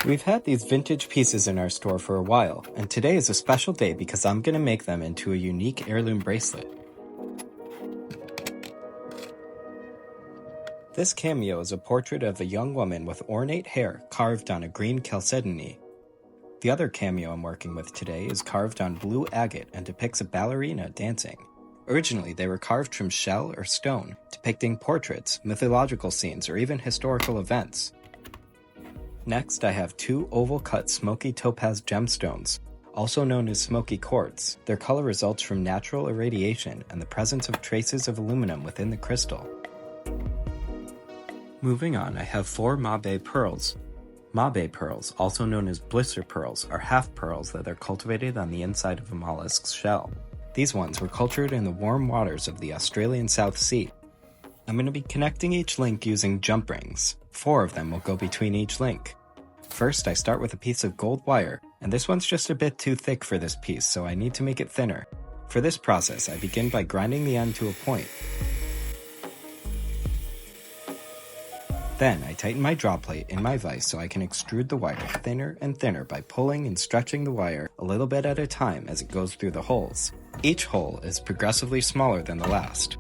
We've had these vintage pieces in our store for a while, and today is a special day because I'm going to make them into a unique heirloom bracelet. This cameo is a portrait of a young woman with ornate hair carved on a green chalcedony. The other cameo I'm working with today is carved on blue agate and depicts a ballerina dancing. Originally, they were carved from shell or stone, depicting portraits, mythological scenes, or even historical events. Next, I have two oval-cut smoky topaz gemstones, also known as smoky quartz. Their color results from natural irradiation and the presence of traces of aluminum within the crystal. Moving on, I have four Mabe pearls. Mabe pearls, also known as blister pearls, are half pearls that are cultivated on the inside of a mollusk's shell. These ones were cultured in the warm waters of the Australian South Sea. I'm going to be connecting each link using jump rings. 4 of them will go between each link. First, I start with a piece of gold wire, and this one's just a bit too thick for this piece, so I need to make it thinner. For this process, I begin by grinding the end to a point. Then, I tighten my draw plate in my vise so I can extrude the wire thinner and thinner by pulling and stretching the wire a little bit at a time as it goes through the holes. Each hole is progressively smaller than the last.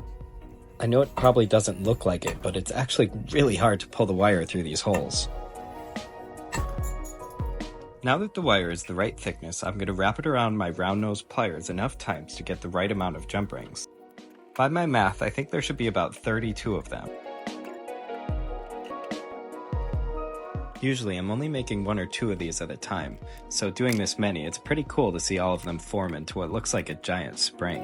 I know it probably doesn't look like it, but it's actually really hard to pull the wire through these holes. Now that the wire is the right thickness, I'm going to wrap it around my round-nosed pliers enough times to get the right amount of jump rings. By my math, I think there should be about 32 of them. Usually I'm only making 1 or 2 of these at a time, so doing this many, it's pretty cool to see all of them form into what looks like a giant spring.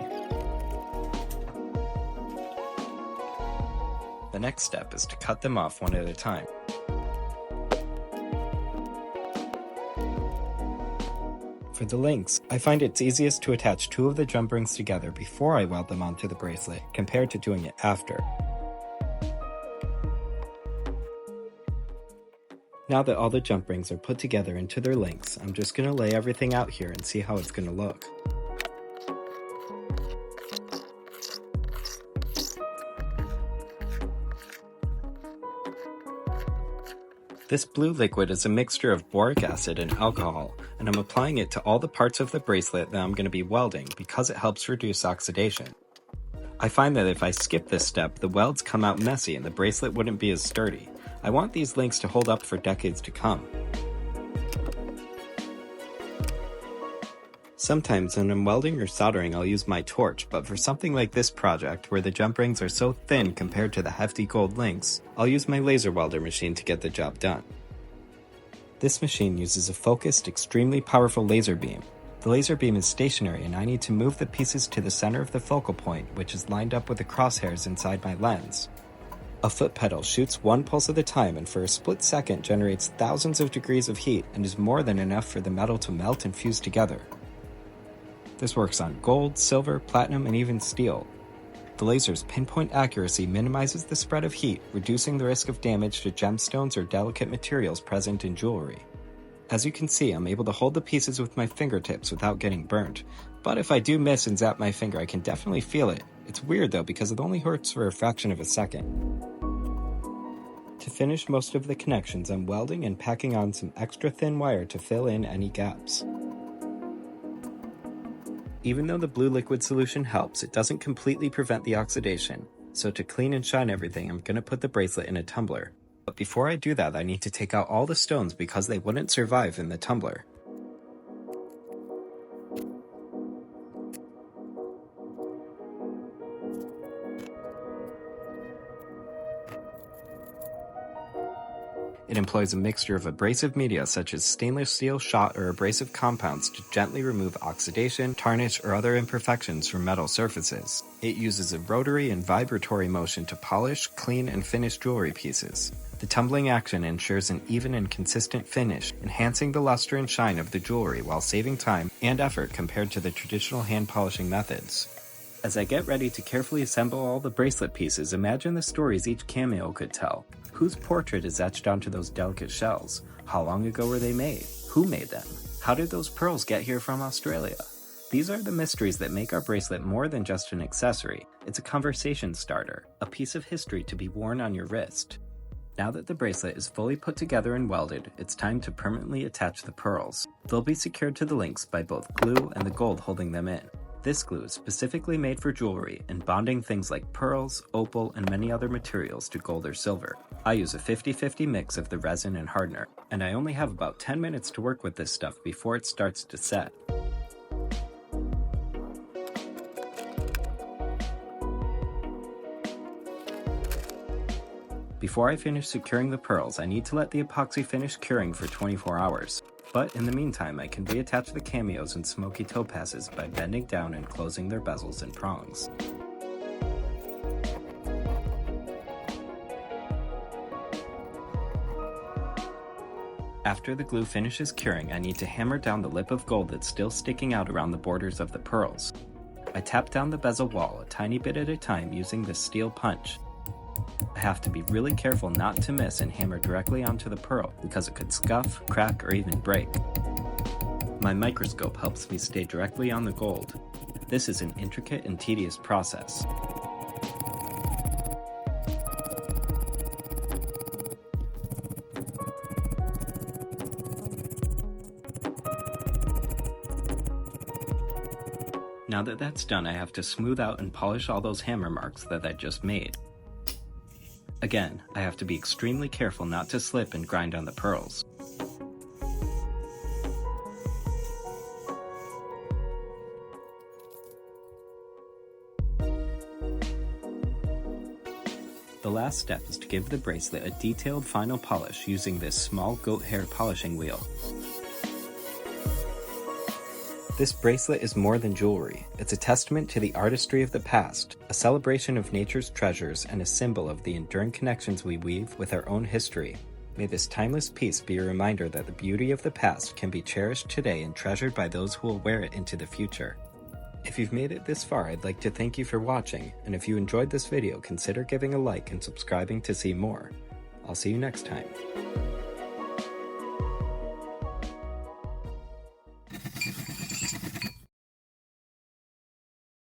The next step is to cut them off one at a time. For the links, I find it's easiest to attach 2 of the jump rings together before I weld them onto the bracelet, compared to doing it after. Now that all the jump rings are put together into their links, I'm just going to lay everything out here and see how it's going to look. This blue liquid is a mixture of boric acid and alcohol, and I'm applying it to all the parts of the bracelet that I'm going to be welding because it helps reduce oxidation. I find that if I skip this step, the welds come out messy and the bracelet wouldn't be as sturdy. I want these links to hold up for decades to come. Sometimes when I'm welding or soldering, I'll use my torch, but for something like this project, where the jump rings are so thin compared to the hefty gold links, I'll use my laser welder machine to get the job done. This machine uses a focused, extremely powerful laser beam. The laser beam is stationary and I need to move the pieces to the center of the focal point, which is lined up with the crosshairs inside my lens. A foot pedal shoots 1 pulse at a time and for a split second generates thousands of degrees of heat and is more than enough for the metal to melt and fuse together. This works on gold, silver, platinum, and even steel. The laser's pinpoint accuracy minimizes the spread of heat, reducing the risk of damage to gemstones or delicate materials present in jewelry. As you can see, I'm able to hold the pieces with my fingertips without getting burnt, but if I do miss and zap my finger, I can definitely feel it. It's weird though because it only hurts for a fraction of a second. To finish most of the connections, I'm welding and packing on some extra thin wire to fill in any gaps. Even though the blue liquid solution helps, it doesn't completely prevent the oxidation, so to clean and shine everything, I'm going to put the bracelet in a tumbler. But before I do that, I need to take out all the stones because they wouldn't survive in the tumbler. It employs a mixture of abrasive media such as stainless steel shot or abrasive compounds to gently remove oxidation, tarnish, or other imperfections from metal surfaces. It uses a rotary and vibratory motion to polish, clean, and finish jewelry pieces. The tumbling action ensures an even and consistent finish, enhancing the luster and shine of the jewelry while saving time and effort compared to the traditional hand polishing methods. As I get ready to carefully assemble all the bracelet pieces, imagine the stories each cameo could tell. Whose portrait is etched onto those delicate shells? How long ago were they made? Who made them? How did those pearls get here from Australia? These are the mysteries that make our bracelet more than just an accessory. It's a conversation starter, a piece of history to be worn on your wrist. Now that the bracelet is fully put together and welded, it's time to permanently attach the pearls. They'll be secured to the links by both glue and the gold holding them in. This glue is specifically made for jewelry and bonding things like pearls, opal, and many other materials to gold or silver. I use a 50-50 mix of the resin and hardener, and I only have about 10 minutes to work with this stuff before it starts to set. Before I finish securing the pearls, I need to let the epoxy finish curing for 24 hours. But in the meantime, I can reattach the cameos and smoky topazes by bending down and closing their bezels and prongs. After the glue finishes curing, I need to hammer down the lip of gold that's still sticking out around the borders of the pearls. I tap down the bezel wall a tiny bit at a time using this steel punch. I have to be really careful not to miss and hammer directly onto the pearl because it could scuff, crack, or even break. My microscope helps me stay directly on the gold. This is an intricate and tedious process. Now that that's done, I have to smooth out and polish all those hammer marks that I just made. Again, I have to be extremely careful not to slip and grind on the pearls. The last step is to give the bracelet a detailed final polish using this small goat hair polishing wheel. This bracelet is more than jewelry. It's a testament to the artistry of the past, a celebration of nature's treasures, and a symbol of the enduring connections we weave with our own history. May this timeless piece be a reminder that the beauty of the past can be cherished today and treasured by those who will wear it into the future. If you've made it this far, I'd like to thank you for watching, and if you enjoyed this video, consider giving a like and subscribing to see more. I'll see you next time.